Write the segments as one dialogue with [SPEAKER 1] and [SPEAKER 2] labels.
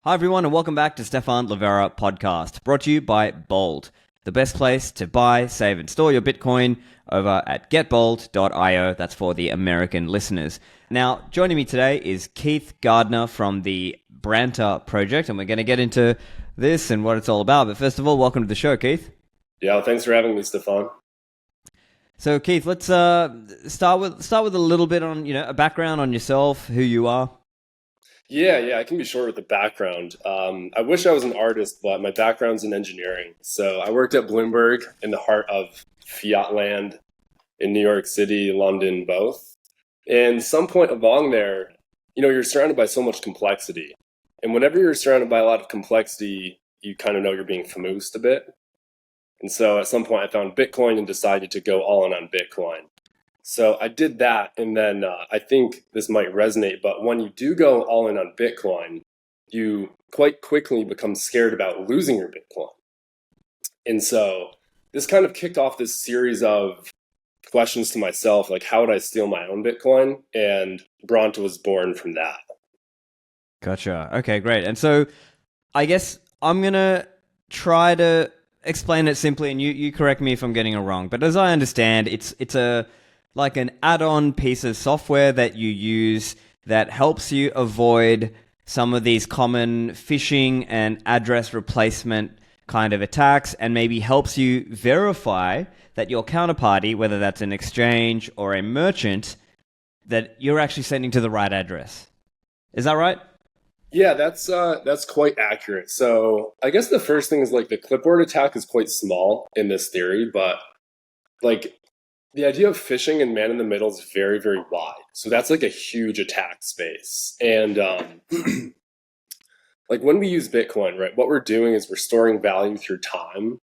[SPEAKER 1] Hi, everyone, and welcome back to Stefan Livera Podcast, brought to you by Bold, the best place to buy, save, and store your Bitcoin over at getbold.io. That's for the American listeners. Now, joining me today is Keith Gardner from the Branta project, and we're going to get into this and what it's all about. But first of all, welcome to the show, Keith.
[SPEAKER 2] Yeah, thanks for having me, Stefan.
[SPEAKER 1] So, Keith, let's start with a little bit on a background on yourself, who you are.
[SPEAKER 2] Yeah, I can be short with the background. I wish I was an artist, but my background's in engineering. So I worked at Bloomberg in the heart of fiat land in New York City, London, both. And some point along there, you're surrounded by so much complexity. And whenever you're surrounded by a lot of complexity, you kind of know you're being famoosed a bit. And so at some point I found Bitcoin and decided to go all in on Bitcoin. So I did that, and then I think this might resonate, but when you do go all in on Bitcoin, you quite quickly become scared about losing your Bitcoin. And so this kind of kicked off this series of questions to myself, like how would I steal my own Bitcoin? And Branta was born from that.
[SPEAKER 1] Gotcha. Okay, great. And so I guess I'm going to try to explain it simply, and you correct me if I'm getting it wrong. But as I understand, it's like an add-on piece of software that you use that helps you avoid some of these common phishing and address replacement kind of attacks, and maybe helps you verify that your counterparty, whether that's an exchange or a merchant, that you're actually sending to the right address. Is that right?
[SPEAKER 2] Yeah, that's quite accurate. So I guess the first thing is like the clipboard attack is quite small in this theory, but like the idea of phishing and man in the middle is very, very wide. So that's like a huge attack space. And like when we use Bitcoin, right, what we're doing is we're storing value through time.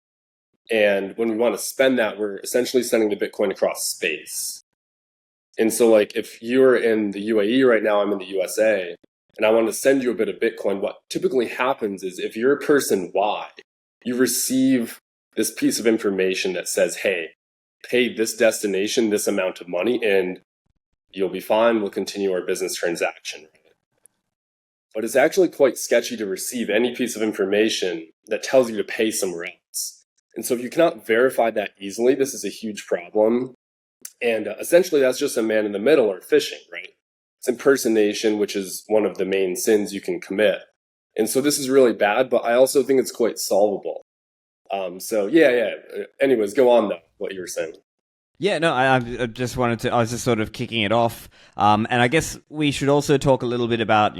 [SPEAKER 2] And when we want to spend that, we're essentially sending the Bitcoin across space. And so like if you're in the UAE right now, I'm in the USA, and I want to send you a bit of Bitcoin, what typically happens is if you're person Y, you receive this piece of information that says, hey, pay this destination this amount of money and you'll be fine. We'll continue our business transaction. But it's actually quite sketchy to receive any piece of information that tells you to pay somewhere else. And so if you cannot verify that easily, this is a huge problem. And essentially that's just a man in the middle or phishing, right? It's impersonation, which is one of the main sins you can commit. And so this is really bad, but I also think it's quite solvable. So yeah. Anyways, go on though, what you were saying.
[SPEAKER 1] Yeah, no, I just wanted to, I was just sort of kicking it off. And I guess we should also talk a little bit about,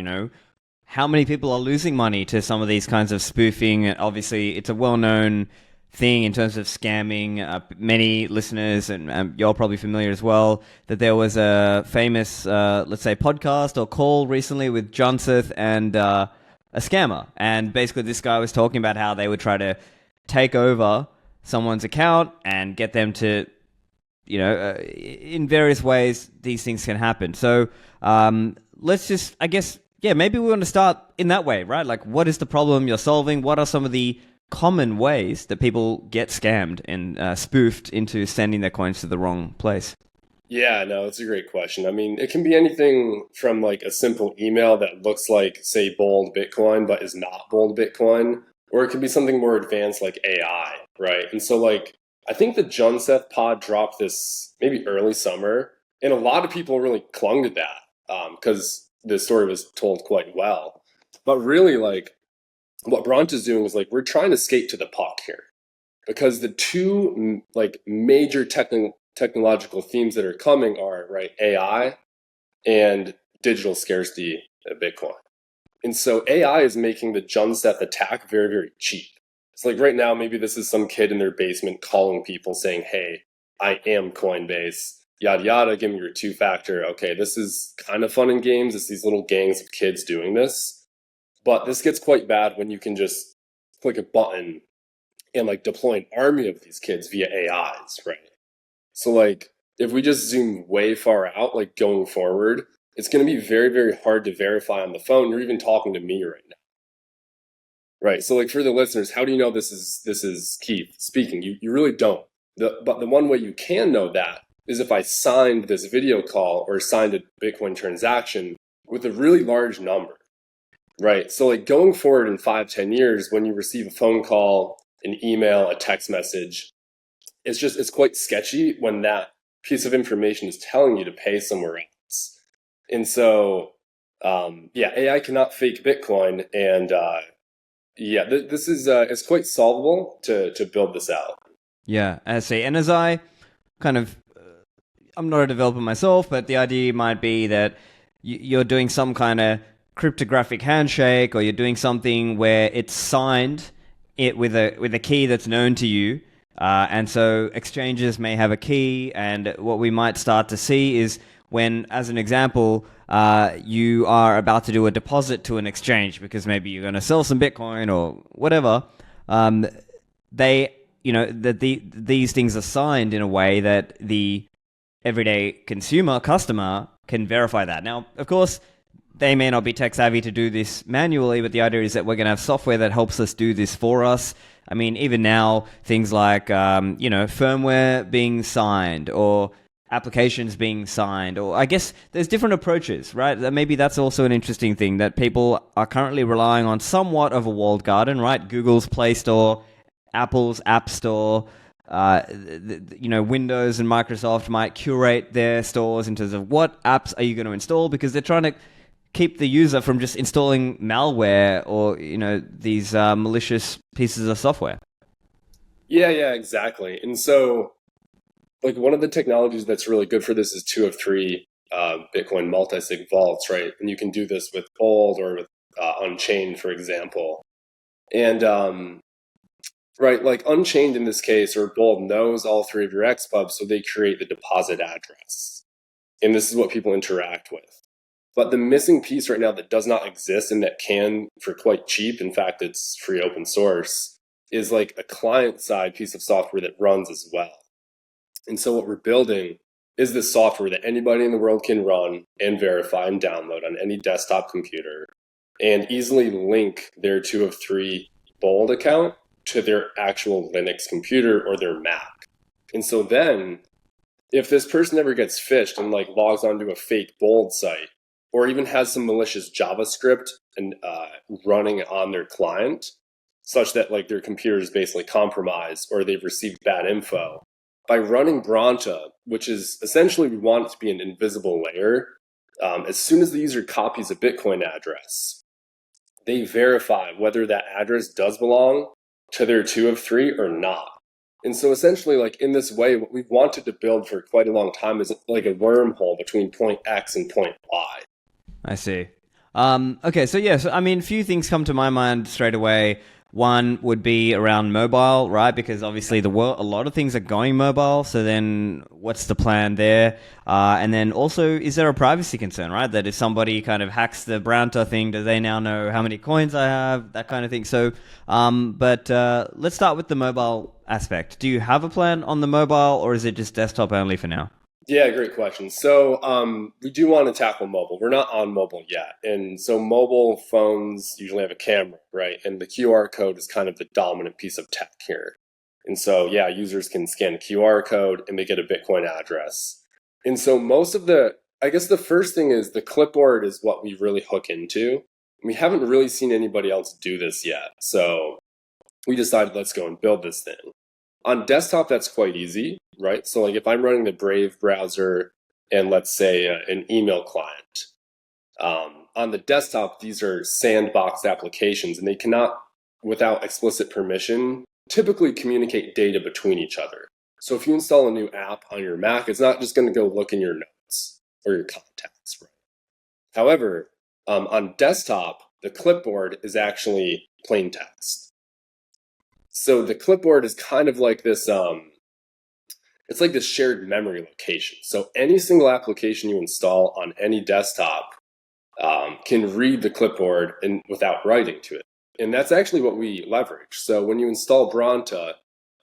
[SPEAKER 1] how many people are losing money to some of these kinds of spoofing. Obviously, it's a well-known thing in terms of scamming. Many listeners, and you're probably familiar as well, that there was a famous, let's say, podcast or call recently with Johnseth and a scammer. And basically this guy was talking about how they would try to take over someone's account and get them to, in various ways, these things can happen. So let's just, I guess, maybe we want to start in that way, right? Like, what is the problem you're solving? What are some of the common ways that people get scammed and spoofed into sending their coins to the wrong place?
[SPEAKER 2] Yeah, no, it's a great question. I mean, it can be anything from like a simple email that looks like, say, bold Bitcoin, but is not bold Bitcoin, or it can be something more advanced like AI, right? And so like, I think the Junseth pod dropped this maybe early summer, and a lot of people really clung to that because the story was told quite well. But really, like, what Branta's doing is like, we're trying to skate to the puck here, because the two like major technological themes that are coming are, right, AI and digital scarcity of Bitcoin. And so AI is making the Junseth attack very, very cheap. It's like right now, maybe this is some kid in their basement calling people saying, hey, I am Coinbase, yada, yada, give me your two-factor. Okay, this is kind of fun in games. It's these little gangs of kids doing this. But this gets quite bad when you can just click a button and like deploy an army of these kids via AIs, right? So like, if we just zoom way far out, like going forward, it's going to be very, very hard to verify on the phone. You're even talking to me right now. Right. So like for the listeners, how do you know this is Keith speaking? You really don't. But the one way you can know that is if I signed this video call or signed a Bitcoin transaction with a really large number. Right. So like going forward in 5, 10 years, when you receive a phone call, an email, a text message, it's quite sketchy when that piece of information is telling you to pay somewhere else. And so yeah, AI cannot fake Bitcoin, and yeah, this is it's quite solvable to build this out.
[SPEAKER 1] Yeah, I see. And as I kind of, I'm not a developer myself, but the idea might be that you're doing some kind of cryptographic handshake, or you're doing something where it's signed it with a key that's known to you. And so exchanges may have a key, and what we might start to see is when, as an example, you are about to do a deposit to an exchange because maybe you're going to sell some Bitcoin or whatever. They, these things are signed in a way that the everyday customer can verify that. Now, of course, they may not be tech savvy to do this manually, but the idea is that we're going to have software that helps us do this for us. I mean, even now, things like, firmware being signed, or applications being signed, or I guess there's different approaches, right? Maybe that's also an interesting thing, that people are currently relying on somewhat of a walled garden, right? Google's Play Store, Apple's App Store, Windows and Microsoft might curate their stores in terms of what apps are you going to install, because they're trying to keep the user from just installing malware or these malicious pieces of software.
[SPEAKER 2] Yeah, exactly. And so, like, one of the technologies that's really good for this is 2 of 3 Bitcoin multi-sig vaults, right? And you can do this with Bold or with Unchained, for example. And right, like Unchained in this case, or Bold, knows all 3 of your XPubs, so they create the deposit address. And this is what people interact with. But the missing piece right now that does not exist, and that can for quite cheap, in fact, it's free open source, is like a client-side piece of software that runs as well. And so what we're building is this software that anybody in the world can run and verify and download on any desktop computer, and easily link their 2 of 3 Bold account to their actual Linux computer or their Mac. And so then, if this person ever gets phished and like logs onto a fake Bold site, or even has some malicious JavaScript and running on their client, such that like their computer is basically compromised or they've received bad info, by running Branta, which is essentially, we want it to be an invisible layer, as soon as the user copies a Bitcoin address, they verify whether that address does belong to their 2 of 3 or not. And so essentially, like in this way, what we've wanted to build for quite a long time is like a wormhole between point X and point Y.
[SPEAKER 1] I see. Okay, so I mean, a few things come to my mind straight away. One would be around mobile, right? Because obviously a lot of things are going mobile. So then, what's the plan there? And then also, is there a privacy concern, right? That if somebody kind of hacks the Branta thing, do they now know how many coins I have? That kind of thing. So, but let's start with the mobile aspect. Do you have a plan on the mobile, or is it just desktop only for now?
[SPEAKER 2] Yeah, great question. So we do want to tackle mobile. We're not on mobile yet. And so mobile phones usually have a camera, right? And the QR code is kind of the dominant piece of tech here. And so, yeah, users can scan a QR code and they get a Bitcoin address. And so I guess the first thing is the clipboard is what we really hook into. We haven't really seen anybody else do this yet. So we decided, let's go and build this thing. On desktop, that's quite easy, right? So like if I'm running the Brave browser and let's say an email client, on the desktop, these are sandbox applications, and they cannot, without explicit permission, typically communicate data between each other. So if you install a new app on your Mac, it's not just going to go look in your notes or your contacts, right? However, on desktop, the clipboard is actually plain text. So the clipboard is kind of like this, it's like this shared memory location. So any single application you install on any desktop can read the clipboard without writing to it. And that's actually what we leverage. So when you install Branta,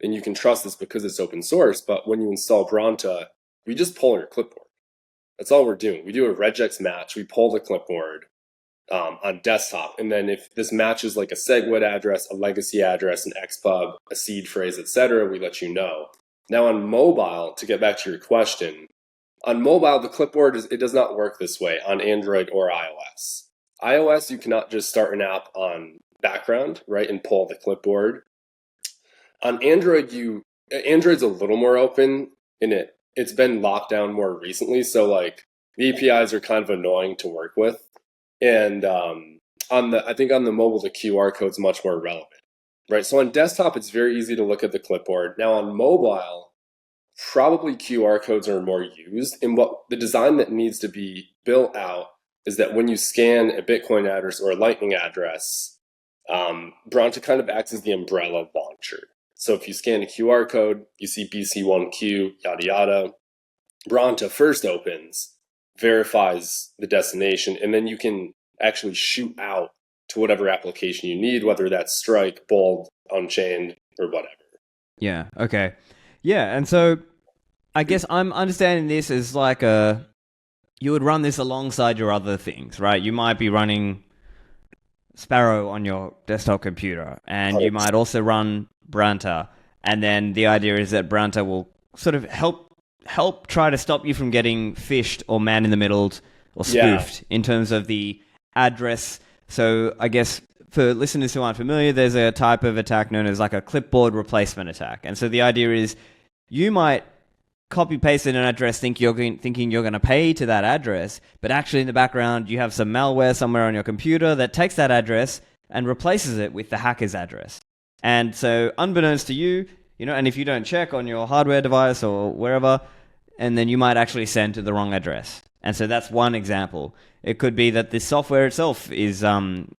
[SPEAKER 2] and you can trust this because it's open source, but when you install Branta, we just pull your clipboard. That's all we're doing. We do a regex match, we pull the clipboard on desktop. And then if this matches like a SegWit address, a legacy address, an XPub, a seed phrase, etc., we let you know. Now on mobile, to get back to your question, on mobile, the clipboard, it does not work this way on Android or iOS. iOS, you cannot just start an app on background, right, and pull the clipboard. On Android, Android's a little more open in it's been locked down more recently, so like the APIs are kind of annoying to work with. And I think on the mobile, the QR code's much more relevant, right? So on desktop, it's very easy to look at the clipboard. Now on mobile, probably QR codes are more used. And what the design that needs to be built out is that when you scan a Bitcoin address or a Lightning address, Branta kind of acts as the umbrella launcher. So if you scan a QR code, you see BC1Q, yada yada. Branta first opens, verifies the destination, and then you can actually shoot out to whatever application you need, whether that's Strike, Bold, Unchained, or whatever.
[SPEAKER 1] Yeah. Okay. Yeah. And so I guess I'm understanding this as like you would run this alongside your other things, right? You might be running Sparrow on your desktop computer, and you might also run Branta. And then the idea is that Branta will sort of help try to stop you from getting phished or man-in-the-middled or spoofed in terms of the address. So I guess for listeners who aren't familiar, there's a type of attack known as like a clipboard replacement attack. And so the idea is you might copy-paste an address thinking you're going to pay to that address, but actually in the background you have some malware somewhere on your computer that takes that address and replaces it with the hacker's address. And so unbeknownst to you, and if you don't check on your hardware device or wherever, and then you might actually send to the wrong address. And so that's one example. It could be that the software itself is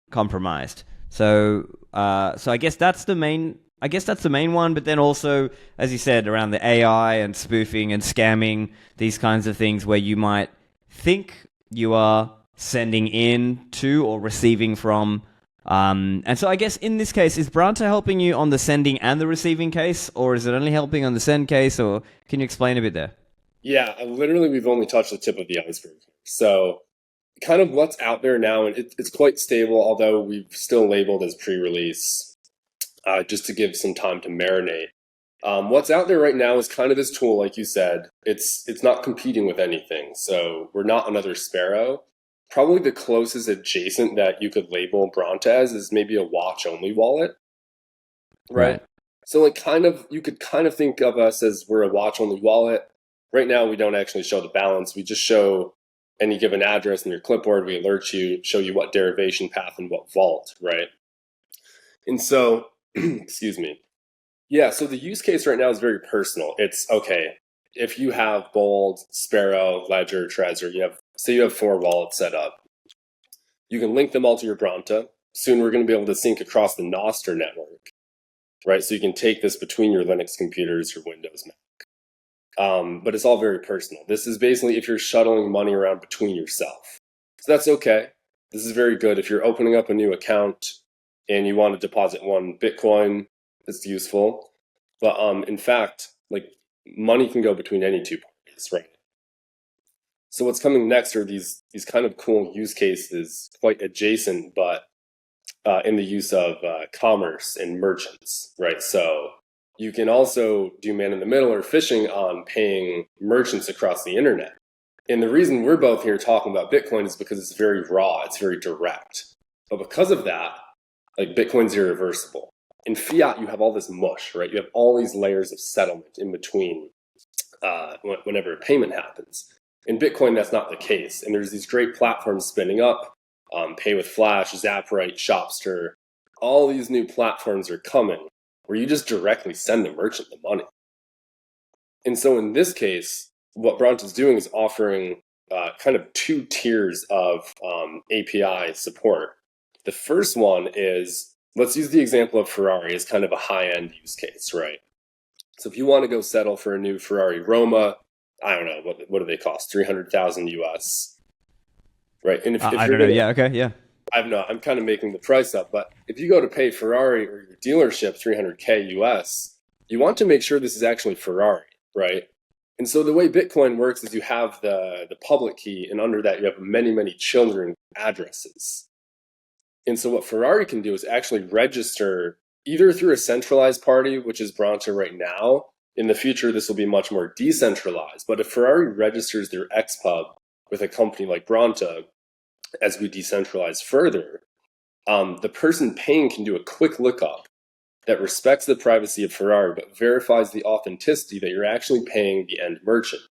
[SPEAKER 1] compromised. So I guess that's the main one. But then also, as you said, around the AI and spoofing and scamming, these kinds of things where you might think you are sending in to or receiving from. And so I guess in this case, is Branta helping you on the sending and the receiving case, or is it only helping on the send case, or can you explain a bit there?
[SPEAKER 2] Yeah, literally we've only touched the tip of the iceberg. So kind of what's out there now, and it's quite stable, although we've still labeled as pre-release, just to give some time to marinate. What's out there right now is kind of this tool, like you said. It's not competing with anything, so we're not another Sparrow. Probably the closest adjacent that you could label Branta as is maybe a watch-only wallet, right? So like you could kind of think of us as we're a watch-only wallet. Right now, we don't actually show the balance. We just show any given address in your clipboard. We alert you, show you what derivation path and what vault, right? And so, excuse me. Yeah, so the use case right now is very personal. It's, okay, if you have Bold, Sparrow, Ledger, Trezor, say you have 4 wallets set up. You can link them all to your Branta. Soon we're going to be able to sync across the Nostr network, right? So you can take this between your Linux computers, your Windows, Mac. But it's all very personal. This is basically if you're shuttling money around between yourself. So that's okay. This is very good. If you're opening up a new account and you want to deposit 1 Bitcoin, it's useful. But in fact, like money can go between any 2 parties, right? So what's coming next are these kind of cool use cases, quite adjacent, but in the use of commerce and merchants, right? So you can also do man-in-the-middle or phishing on paying merchants across the internet. And the reason we're both here talking about Bitcoin is because it's very raw, it's very direct. But because of that, like Bitcoin's irreversible. In fiat, you have all this mush, right? You have all these layers of settlement in between whenever a payment happens. In Bitcoin, that's not the case. And there's these great platforms spinning up, Pay with Flash, Zaprite, Shopster. All these new platforms are coming where you just directly send the merchant the money. And so in this case, what Branta is doing is offering kind of 2 tiers of API support. The first one is, let's use the example of Ferrari as kind of a high-end use case, right? So if you want to go settle for a new Ferrari Roma, I don't know, what do they cost? 300,000 US, right? And if
[SPEAKER 1] I don't know. Yeah. Okay. Yeah.
[SPEAKER 2] I'm kind of making the price up, but if you go to pay Ferrari or your dealership 300K US, you want to make sure this is actually Ferrari, right? And so the way Bitcoin works is you have the public key, and under that you have many, many children addresses. And so what Ferrari can do is actually register either through a centralized party, which is Branta right now. In the future, this will be much more decentralized. But if Ferrari registers their XPub with a company like Branta, as we decentralize further, the person paying can do a quick lookup that respects the privacy of Ferrari but verifies the authenticity that you're actually paying the end merchant.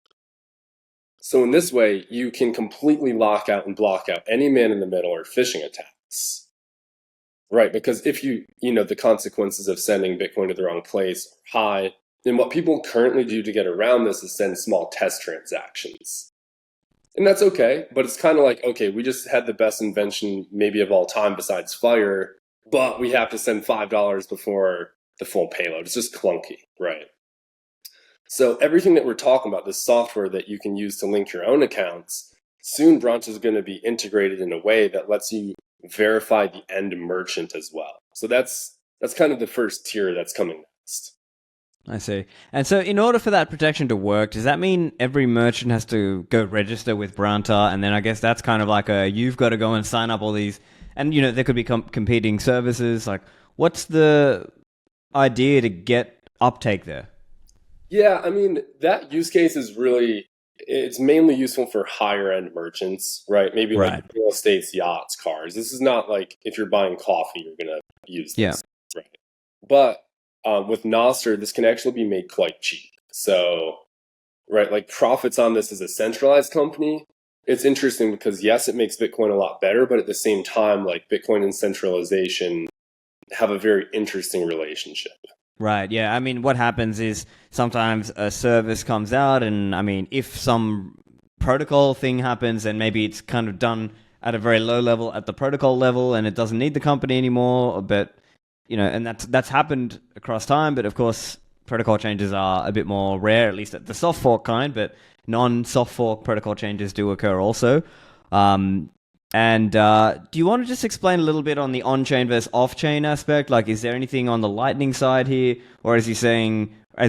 [SPEAKER 2] So in this way, you can completely lock out and block out any man in the middle or phishing attacks. Right, because if the consequences of sending Bitcoin to the wrong place are high, then what people currently do to get around this is send small test transactions. And that's okay, but it's kind of like, okay, we just had the best invention maybe of all time besides fire, but we have to send $5 before the full payload. It's just clunky, right? So everything that we're talking about, this software that you can use to link your own accounts, soon Branta is going to be integrated in a way that lets you verify the end merchant as well. So that's kind of the first tier that's coming next.
[SPEAKER 1] I see. And so in order for that protection to work, does that mean every merchant has to go register with Branta? And then I guess that's kind of like you've got to go and sign up all these, and there could be competing services. Like, what's the idea to get uptake there?
[SPEAKER 2] Yeah, I mean, that use case is it's mainly useful for higher end merchants, right? Maybe like real estates, yachts, cars. This is not like if you're buying coffee, you're going to use this, right? But with Nostr, this can actually be made quite cheap. So, right, like profits on this as a centralized company, it's interesting because yes, it makes Bitcoin a lot better, but at the same time, like Bitcoin and centralization have a very interesting relationship.
[SPEAKER 1] Right, yeah. I mean, what happens is sometimes a service comes out, and I mean, if some protocol thing happens, and maybe it's kind of done at a very low level at the protocol level, and it doesn't need the company anymore, but and that's happened across time. But of course, protocol changes are a bit more rare, at least at the soft fork kind, but non-soft fork protocol changes do occur also. And do you want to just explain a little bit on the on-chain versus off-chain aspect? Like, is there anything on the Lightning side here? Or as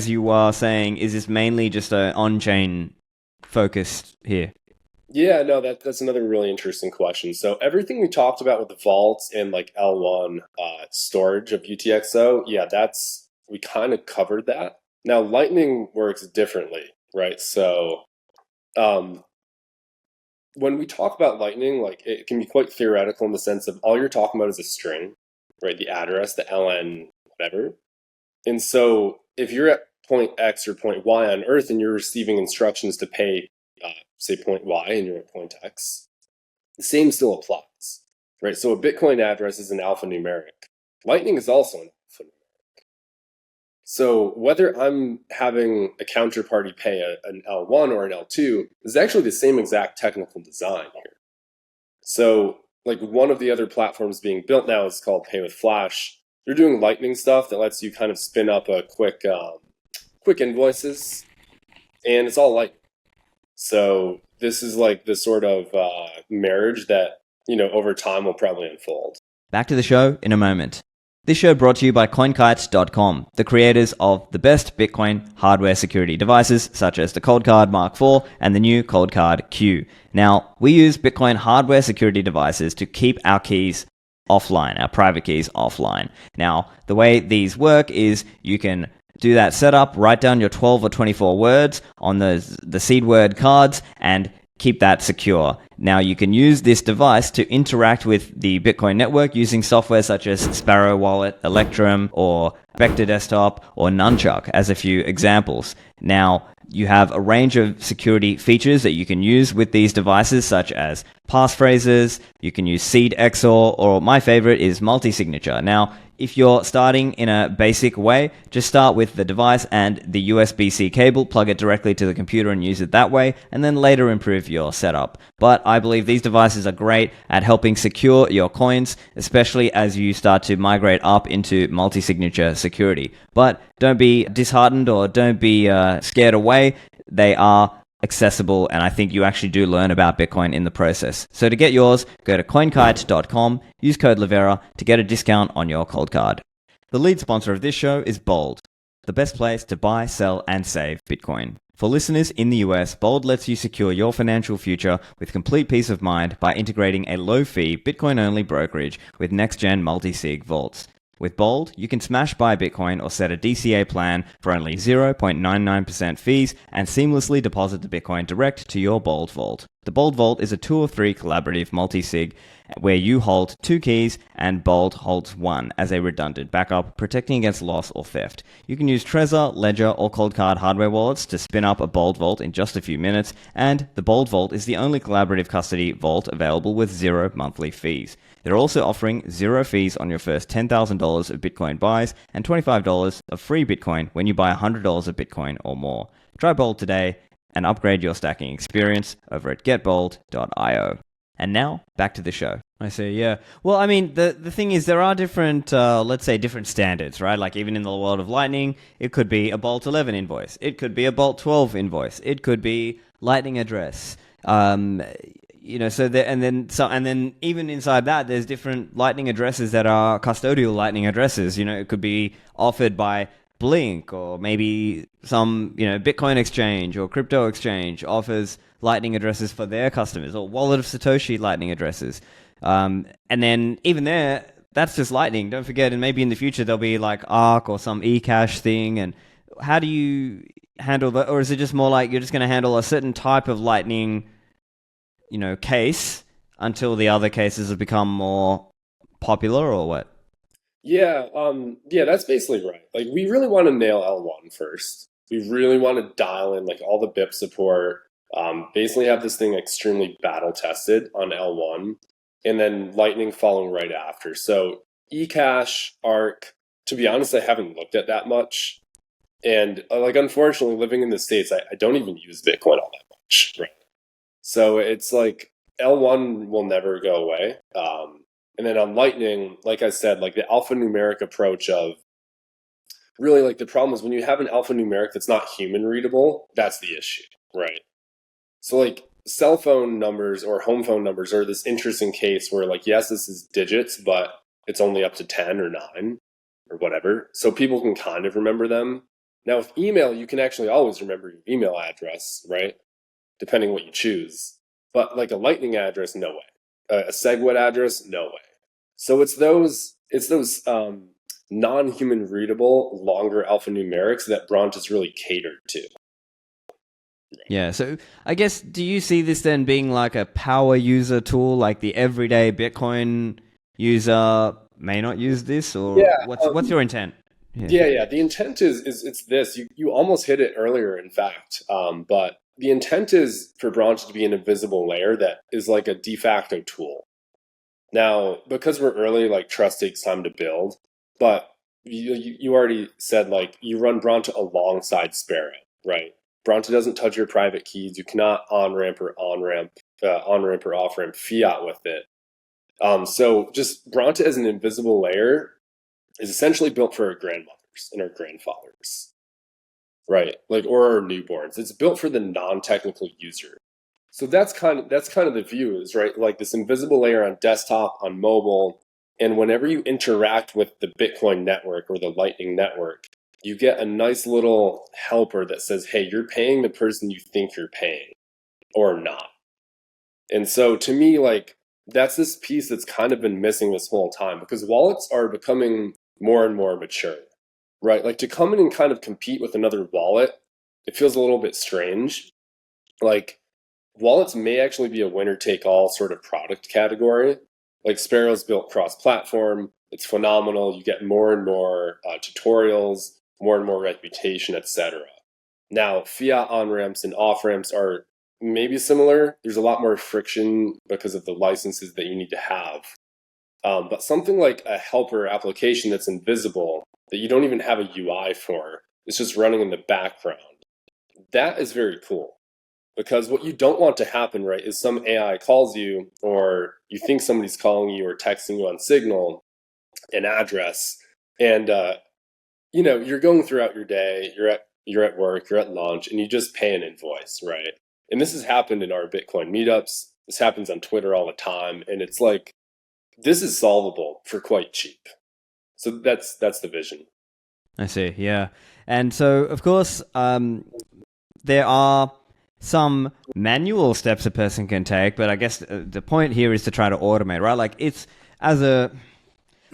[SPEAKER 1] you are saying, is this mainly just an on-chain focused here?
[SPEAKER 2] Yeah, no, that's another really interesting question. So everything we talked about with the vaults and like L1 storage of UTXO, yeah, we kind of covered that. Now, Lightning works differently, right? So when we talk about Lightning, like it can be quite theoretical in the sense of all you're talking about is a string, right? The address, the LN, whatever. And so if you're at point X or point Y on Earth and you're receiving instructions to pay, say point Y and you're at point X, the same still applies, right? So a Bitcoin address is an alphanumeric. Lightning is also an alphanumeric. So whether I'm having a counterparty pay an L1 or an L2 is actually the same exact technical design here. So like one of the other platforms being built now is called Pay with Flash. They're doing Lightning stuff that lets you kind of spin up a quick invoices, and it's all Lightning. So this is like the sort of marriage that over time will probably unfold.
[SPEAKER 1] Back to the show in a moment. This show brought to you by CoinKite.com, the creators of the best Bitcoin hardware security devices such as the Coldcard Mark IV and the new Coldcard Q. Now, we use Bitcoin hardware security devices to keep our keys offline, our private keys offline. Now, the way these work is you can do that setup, write down your 12 or 24 words on the seed word cards, and keep that secure. Now, you can use this device to interact with the Bitcoin network using software such as Sparrow Wallet, Electrum, or Vector Desktop, or Nunchuck as a few examples. Now, you have a range of security features that you can use with these devices, such as passphrases, you can use seed XOR, or my favorite is multi-signature. Now, if you're starting in a basic way, just start with the device and the USB-C cable, plug it directly to the computer and use it that way, and then later improve your setup. But I believe these devices are great at helping secure your coins, especially as you start to migrate up into multi-signature security. But don't be disheartened or don't be scared away. They are accessible, and I think you actually do learn about Bitcoin in the process. So to get yours, go to coinkite.com, use code Livera to get a discount on your cold card. The lead sponsor of this show is Bold, the best place to buy, sell, and save Bitcoin. For listeners in the US, Bold lets you secure your financial future with complete peace of mind by integrating a low-fee, Bitcoin-only brokerage with next-gen multi-sig vaults. With Bold, you can smash buy Bitcoin or set a DCA plan for only 0.99% fees and seamlessly deposit the Bitcoin direct to your Bold Vault. The Bold Vault is a 2 of 3 collaborative multi-sig where you hold 2 keys and Bold holds 1 as a redundant backup, protecting against loss or theft. You can use Trezor, Ledger, or Cold Card hardware wallets to spin up a Bold Vault in just a few minutes, and the Bold Vault is the only collaborative custody vault available with 0 monthly fees. They're also offering 0 fees on your first $10,000 of Bitcoin buys and $25 of free Bitcoin when you buy $100 of Bitcoin or more. Try Bold today and upgrade your stacking experience over at getbold.io. And now, back to the show. I see, yeah. Well, I mean, the thing is, there are different, let's say, different standards, right? Like, even in the world of Lightning, it could be a Bolt 11 invoice. It could be a Bolt 12 invoice. It could be Lightning address. So there, and then even inside that, there's different Lightning addresses that are custodial Lightning addresses. It could be offered by Blink, or maybe some, Bitcoin exchange or crypto exchange offers Lightning addresses for their customers, or Wallet of Satoshi Lightning addresses. And then even there, that's just Lightning. Don't forget, and maybe in the future there'll be like Arc or some eCash thing. And how do you handle that? Or is it just more like you're just going to handle a certain type of Lightning, case until the other cases have become more popular, or what?
[SPEAKER 2] Yeah, that's basically right. Like, we really want to nail L1 first. We really want to dial in like all the BIP support. Basically have this thing extremely battle tested on L1, and then Lightning following right after. So eCash, Arc, to be honest, I haven't looked at that much. And unfortunately, living in the States, I don't even use Bitcoin all that much, right? So it's like L1 will never go away. And then on Lightning, like I said, like the alphanumeric approach of really, like, the problem is when you have an alphanumeric that's not human readable, that's the issue, right? So like cell phone numbers or home phone numbers are this interesting case where, like, yes, this is digits, but it's only up to 10 or 9 or whatever. So people can kind of remember them. Now with email, you can actually always remember your email address, right? Depending what you choose. But like a Lightning address, no way. A SegWit address, no way. So it's those non-human readable, longer alphanumerics that Branta is really catered to.
[SPEAKER 1] Yeah, so I guess, do you see this then being like a power user tool, like the everyday Bitcoin user may not use this, or what's your intent?
[SPEAKER 2] Yeah. The intent is it's this. You almost hit it earlier, in fact. But the intent is for Branta to be an invisible layer that is like a de facto tool. Now, because we're early, like, trust takes time to build. But you already said, like, you run Branta alongside Sparrow, right? Branta doesn't touch your private keys. You cannot on-ramp or off-ramp fiat with it. So just Branta as an invisible layer is essentially built for our grandmothers and our grandfathers, right? Like, or our newborns. It's built for the non-technical user. So that's kind of the view, is right, like this invisible layer on desktop, on mobile, and whenever you interact with the Bitcoin network or the Lightning network, you get a nice little helper that says, hey, you're paying the person you think you're paying, or not. And so to me, like, that's this piece that's kind of been missing this whole time, because wallets are becoming more and more mature, right? Like, to come in and kind of compete with another wallet, it feels a little bit strange. Like, wallets may actually be a winner-take-all sort of product category. Like, Sparrow's built cross-platform. It's phenomenal. You get more and more tutorials, more and more reputation, etc. Now, fiat on-ramps and off-ramps are maybe similar. There's a lot more friction because of the licenses that you need to have. But something like a helper application that's invisible, that you don't even have a UI for, it's just running in the background. That is very cool. Because what you don't want to happen, right, is some AI calls you, or you think somebody's calling you or texting you on Signal, an address, and you're going throughout your day, you're at work, you're at lunch, and you just pay an invoice, right? And this has happened in our Bitcoin meetups. This happens on Twitter all the time, and it's like, this is solvable for quite cheap. So that's the vision.
[SPEAKER 1] I see, yeah. And so, of course, there are some manual steps a person can take, but I guess the point here is to try to automate, right? Like, it's as a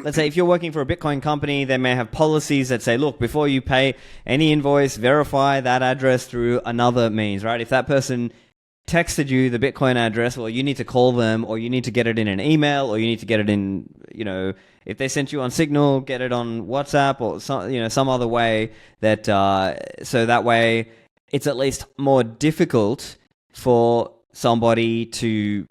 [SPEAKER 1] let's say if you're working for a Bitcoin company, they may have policies that say, look, before you pay any invoice, verify that address through another means, right? If that person texted you the Bitcoin address, well, you need to call them, or you need to get it in an email, or you need to get it in, if they sent you on Signal, get it on WhatsApp or some other way that, so that way it's at least more difficult for somebody to,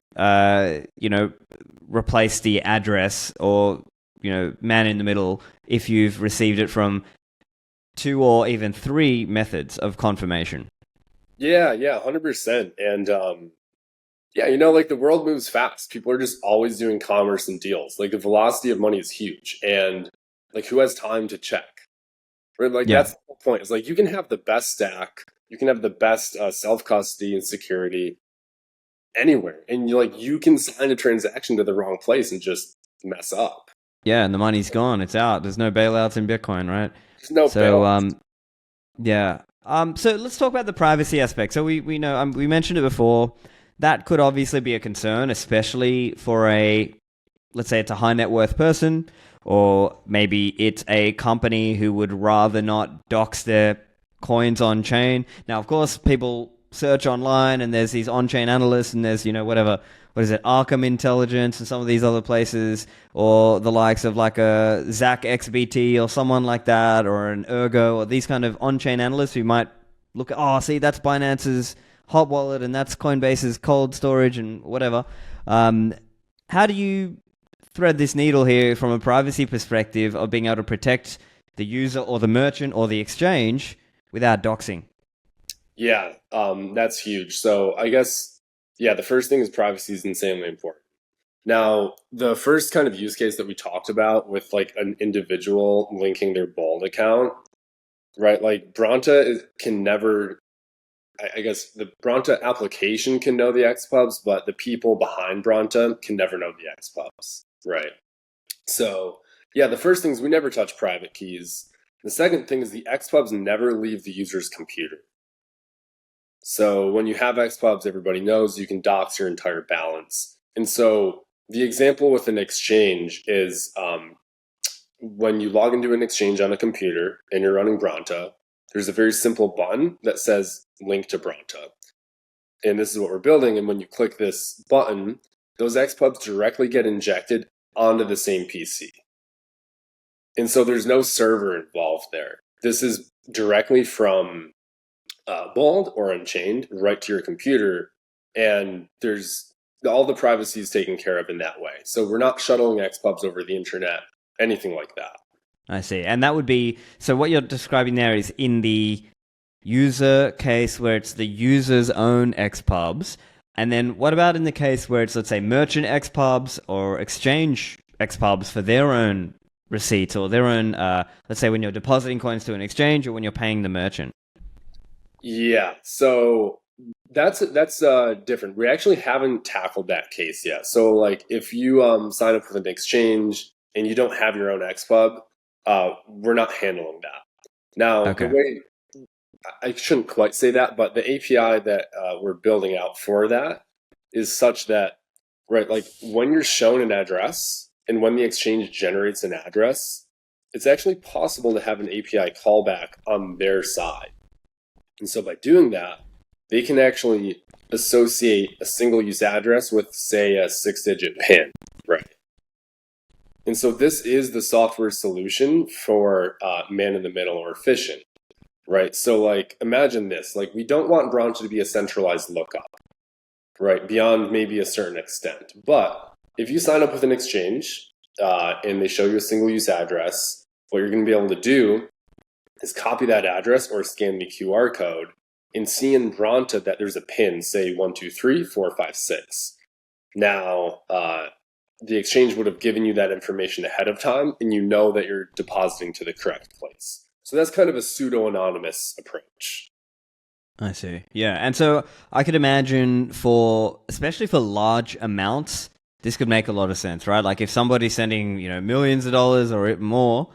[SPEAKER 1] replace the address or, man in the middle if you've received it from 2 or even 3 methods of confirmation.
[SPEAKER 2] Yeah, 100%. And like the world moves fast. People are just always doing commerce and deals. Like the velocity of money is huge. And like who has time to check? Right? Like
[SPEAKER 1] Yeah.
[SPEAKER 2] that's the whole point. It's like you can have the best stack, you can have the best self-custody and security anywhere. And you can sign a transaction to the wrong place and just mess up.
[SPEAKER 1] Yeah, and the money's gone. It's out. There's no bailouts in Bitcoin, right?
[SPEAKER 2] There's no
[SPEAKER 1] So,
[SPEAKER 2] bail.
[SPEAKER 1] yeah. So let's talk about the privacy aspect. So we know we mentioned it before. That could obviously be a concern, especially for let's say it's a high net worth person, or maybe it's a company who would rather not dox their coins on chain. Now, of course, people search online, and there's these on-chain analysts, and there's what is it, Arkham Intelligence, and some of these other places, or the likes of like a Zach XBT or someone like that, or an Ergo, or these kind of on-chain analysts who might look at, see, that's Binance's hot wallet, and that's Coinbase's cold storage, and whatever. How do you thread this needle here from a privacy perspective of being able to protect the user or the merchant or the exchange without doxing?
[SPEAKER 2] Yeah, that's huge. So I guess, the first thing is privacy is insanely important. Now, the first kind of use case that we talked about with like an individual linking their Bold account, right? Like Branta can never, I guess the Branta application can know the XPubs, but the people behind Branta can never know the XPubs, right? So the first thing is we never touch private keys. The second thing is the XPubs never leave the user's computer. So when you have XPubs, everybody knows you can dox your entire balance. And so the example with an exchange is when you log into an exchange on a computer and you're running Branta, there's a very simple button that says link to Branta. And this is what we're building. And when you click this button, those XPubs directly get injected onto the same PC. And so there's no server involved there. This is directly from Bold or Unchained right to your computer, and there's all the privacy is taken care of in that way. So we're not shuttling XPubs over the internet, anything like that.
[SPEAKER 1] I see. And that would be, so what you're describing there is in the user case where it's the user's own XPubs. And then what about in the case where it's, let's say, merchant XPubs or exchange XPubs for their own receipts or their own, let's say when you're depositing coins to an exchange or when you're paying the merchant?
[SPEAKER 2] Yeah, so that's different. We actually haven't tackled that case yet. So like if you sign up with an exchange and you don't have your own XPub, we're not handling that. Now,
[SPEAKER 1] Okay.
[SPEAKER 2] the way I shouldn't quite say that, but the API that we're building out for that is such that, right, like when you're shown an address and when the exchange generates an address, it's actually possible to have an API callback on their side. And so by doing that, they can actually associate a single-use address with, say, a 6-digit PIN, right? And so this is the software solution for man-in-the-middle or phishing, right? So like imagine this, like we don't want Branta to be a centralized lookup, right? Beyond maybe a certain extent. But if you sign up with an exchange and they show you a single-use address, what you're going to be able to do is copy that address or scan the QR code and see in Branta that there's a PIN, say 123456. Now, the exchange would have given you that information ahead of time, and you know that you're depositing to the correct place. So that's kind of a pseudo-anonymous approach.
[SPEAKER 1] I see. Yeah, and so I could imagine especially for large amounts, this could make a lot of sense, right? Like if somebody's sending, millions of dollars or more,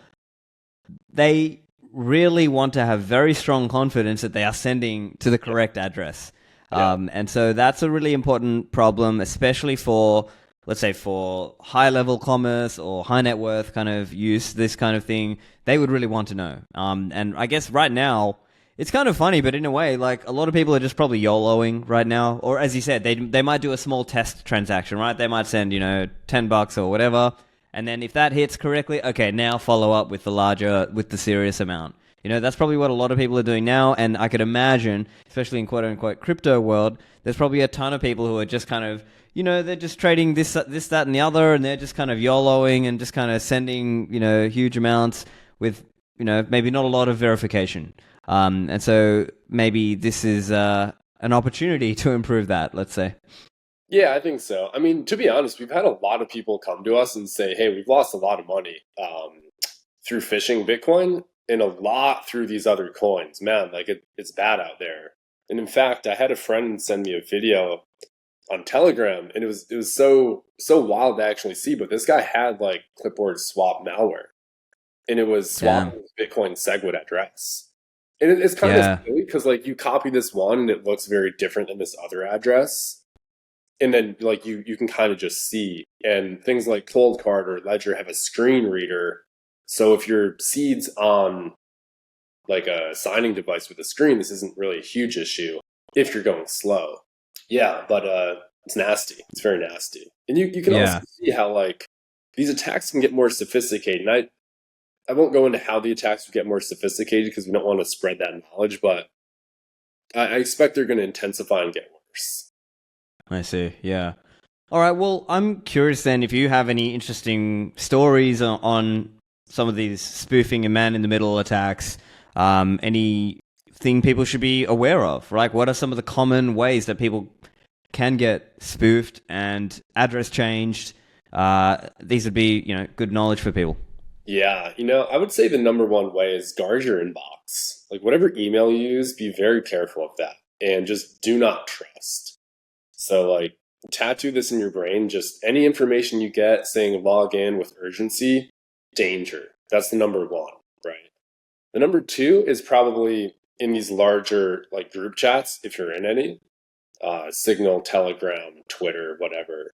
[SPEAKER 1] they really want to have very strong confidence that they are sending to the correct address.
[SPEAKER 2] Yeah.
[SPEAKER 1] And so that's a really important problem, especially for let's say for high level commerce or high net worth kind of use, this kind of thing, they would really want to know. And I guess right now, it's kind of funny, but in a way, like a lot of people are just probably YOLOing right now. Or as you said, they might do a small test transaction, right? They might send, $10 or whatever. And then if that hits correctly, okay, now follow up with the serious amount. That's probably what a lot of people are doing now. And I could imagine, especially in quote unquote crypto world, there's probably a ton of people who are just kind of, they're just trading this, that, and the other, and they're just kind of YOLOing and just kind of sending, huge amounts with, maybe not a lot of verification. And so maybe this is an opportunity to improve that, let's say.
[SPEAKER 2] Yeah, I think so. I mean, to be honest, we've had a lot of people come to us and say, hey, we've lost a lot of money through phishing Bitcoin and a lot through these other coins. Man, like it's bad out there. And in fact, I had a friend send me a video on Telegram, and it was so wild to actually see. But this guy had like clipboard swap malware, and it was swapping Bitcoin SegWit address. And it's kind of silly because like you copy this one and it looks very different than this other address. And then like you can kind of just see, and things like Coldcard or Ledger have a screen reader. So if your seed's on like a signing device with a screen, this isn't really a huge issue if you're going slow. Yeah, but it's nasty. It's very nasty. And you can also see how like these attacks can get more sophisticated. And I won't go into how the attacks will get more sophisticated because we don't want to spread that knowledge, but I expect they're going to intensify and get worse.
[SPEAKER 1] I see, yeah. All right, well, I'm curious then if you have any interesting stories on some of these spoofing and man-in-the-middle attacks, anything people should be aware of, right? What are some of the common ways that people can get spoofed and address changed? These would be, good knowledge for people.
[SPEAKER 2] Yeah, I would say the number one way is guard your inbox. Like whatever email you use, be very careful of that and just do not trust. So like tattoo this in your brain, just any information you get saying log in with urgency, danger. That's the number one, right? The number two is probably in these larger like group chats, if you're in any, Signal, Telegram, Twitter, whatever.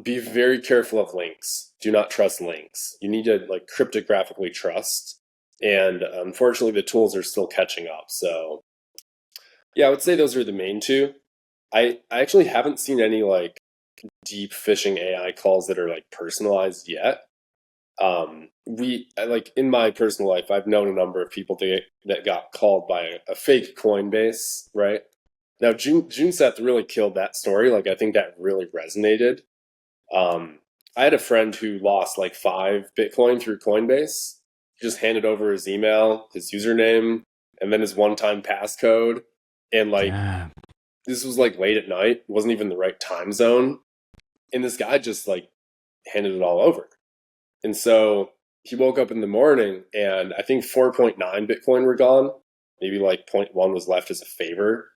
[SPEAKER 2] Be very careful of links. Do not trust links. You need to like cryptographically trust. And unfortunately, the tools are still catching up. So yeah, I would say those are the main two. I actually haven't seen any like deep phishing AI calls that are like personalized yet. Like in my personal life, I've known a number of people that got called by a fake Coinbase, right? Now, Juneseth really killed that story. Like, I think that really resonated. I had a friend who lost like 5 Bitcoin through Coinbase. He just handed over his email, his username, and then his one-time passcode. And like, this was like late at night. It wasn't even the right time zone. And this guy just like handed it all over. And so he woke up in the morning and I think 4.9 Bitcoin were gone. Maybe like 0.1 was left as a favor.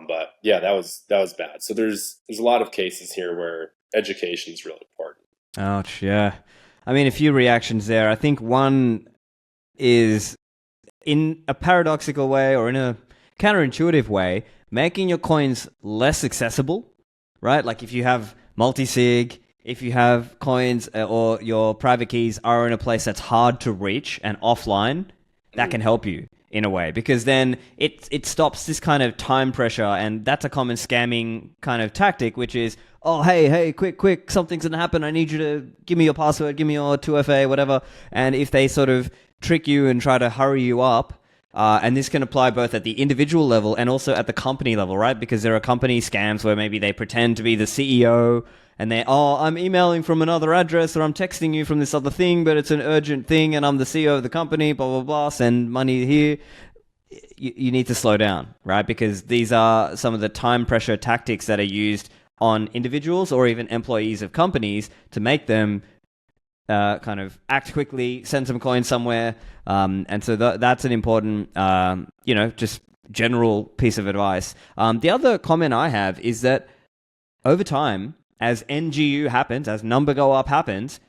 [SPEAKER 2] But yeah, that was bad. So there's a lot of cases here where education is really important.
[SPEAKER 1] Ouch, yeah. I mean, a few reactions there. I think one is in a paradoxical way or in a counterintuitive way, making your coins less accessible, right? Like if you have multi-sig, if you have coins or your private keys are in a place that's hard to reach and offline, that can help you in a way, because then it stops this kind of time pressure, and that's a common scamming kind of tactic, which is, oh, hey, quick, something's gonna happen, I need you to give me your password, give me your 2FA, whatever. And if they sort of trick you and try to hurry you up, and this can apply both at the individual level and also at the company level, right? Because there are company scams where maybe they pretend to be the CEO and I'm emailing from another address, or I'm texting you from this other thing, but it's an urgent thing and I'm the CEO of the company, blah, blah, blah, send money here. You need to slow down, right? Because these are some of the time pressure tactics that are used on individuals or even employees of companies to make them kind of act quickly, send some coins somewhere. And so that's an important, just general piece of advice. The other comment I have is that over time, as NGU happens, as number go up happens,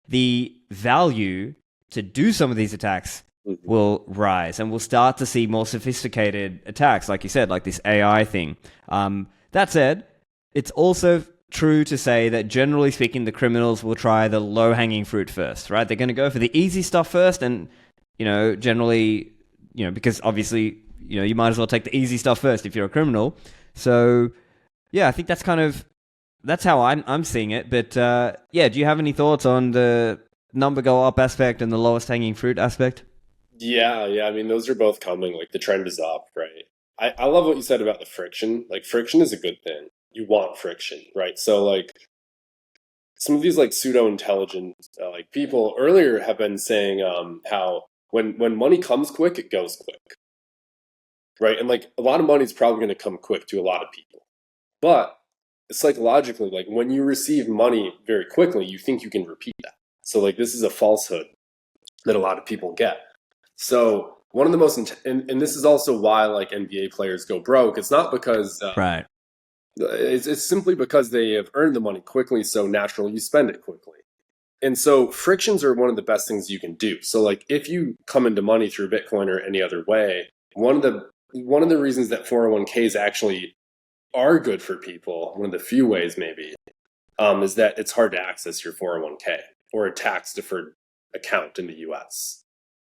[SPEAKER 1] the value to do some of these attacks will rise, and we'll start to see more sophisticated attacks, like you said, like this AI thing. That said, it's also true to say that generally speaking, the criminals will try the low-hanging fruit first, right? They're going to go for the easy stuff first, and generally, because obviously, you might as well take the easy stuff first if you're a criminal. So, yeah, I think that's how I'm seeing it. But yeah, do you have any thoughts on the number go up aspect and the lowest hanging fruit aspect?
[SPEAKER 2] Yeah, yeah. I mean, those are both coming. Like the trend is up, right? I love what you said about the friction. Like friction is a good thing. You want friction, right? So like some of these like pseudo intelligent like people earlier have been saying how when money comes quick, it goes quick, right? And like a lot of money is probably going to come quick to a lot of people, but psychologically, like when you receive money very quickly, you think you can repeat that. So like this is a falsehood that a lot of people get. So one of the most, and this is also why like NBA players go broke. It's not because
[SPEAKER 1] Right.
[SPEAKER 2] it's simply because they have earned the money quickly. So naturally, you spend it quickly. And so frictions are one of the best things you can do. So like if you come into money through Bitcoin or any other way, one of the reasons that 401ks actually are good for people, one of the few ways maybe, is that it's hard to access your 401k or a tax deferred account in the US,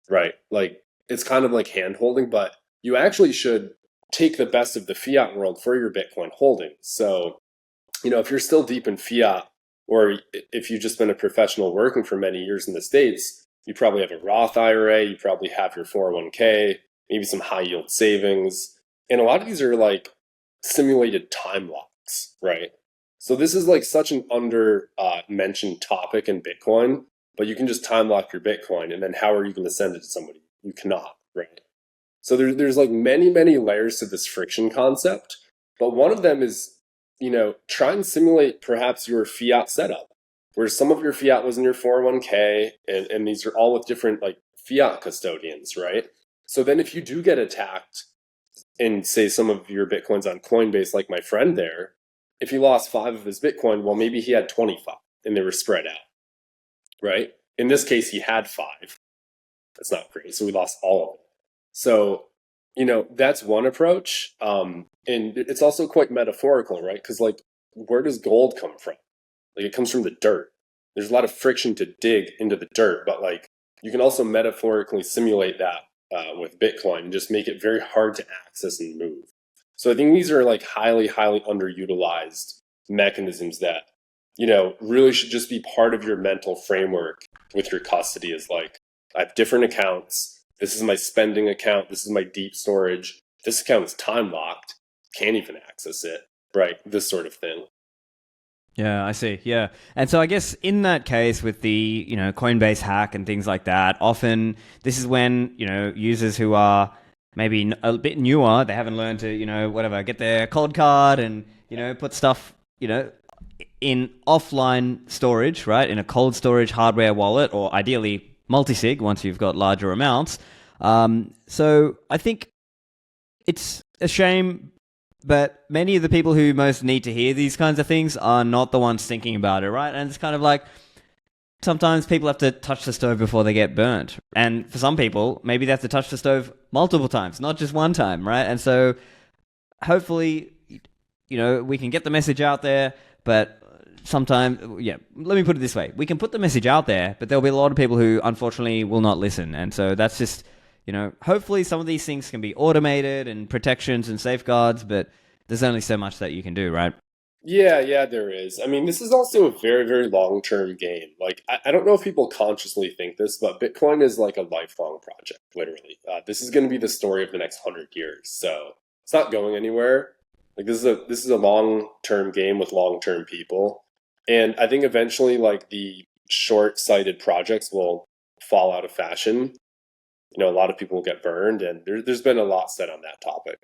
[SPEAKER 2] right? Like it's kind of like hand holding, but you actually should take the best of the fiat world for your Bitcoin holdings. So, if you're still deep in fiat, or if you've just been a professional working for many years in the States, you probably have a Roth IRA, you probably have your 401k, maybe some high yield savings. And a lot of these are like simulated time locks, right? So this is like such an under mentioned topic in Bitcoin, but you can just time lock your Bitcoin, and then how are you going to send it to somebody? You cannot, right? So there's like many layers to this friction concept, but one of them is try and simulate perhaps your fiat setup, where some of your fiat was in your 401k, and these are all with different like fiat custodians, right? So then if you do get attacked and say some of your Bitcoin's on Coinbase, like my friend there, if he lost 5 of his Bitcoin, well, maybe he had 25 and they were spread out, right? In this case, he had 5. That's not great. So we lost all of it. So, that's one approach. And it's also quite metaphorical, right? Because like, where does gold come from? Like it comes from the dirt. There's a lot of friction to dig into the dirt, but like you can also metaphorically simulate that with Bitcoin and just make it very hard to access and move. So I think these are like highly underutilized mechanisms that, really should just be part of your mental framework with your custody is like, I have different accounts. This is my spending account. This is my deep storage. This account is time locked. Can't even access it, right? This sort of thing.
[SPEAKER 1] Yeah, I see. Yeah. And so I guess in that case with the, Coinbase hack and things like that, often this is when, users who are maybe a bit newer, they haven't learned to, whatever, get their cold card and, put stuff, in offline storage, right? In a cold storage hardware wallet, or ideally multi-sig once you've got larger amounts. So I think it's a shame, but many of the people who most need to hear these kinds of things are not the ones thinking about it, right? And it's kind of like sometimes people have to touch the stove before they get burnt. And for some people, maybe they have to touch the stove multiple times, not just one time, right? And so hopefully, we can get the message out there, but sometimes, let me put it this way. We can put the message out there, but there'll be a lot of people who unfortunately will not listen. And so that's just, hopefully some of these things can be automated and protections and safeguards, but there's only so much that you can do, right?
[SPEAKER 2] Yeah, there is. I mean, this is also a very long-term game. Like, I don't know if people consciously think this, but Bitcoin is like a lifelong project, literally. This is going to be the story of the next 100 years. So it's not going anywhere. Like, this is a long-term game with long-term people. And I think eventually, like, the short-sighted projects will fall out of fashion. A lot of people will get burned, and there's been a lot said on that topic.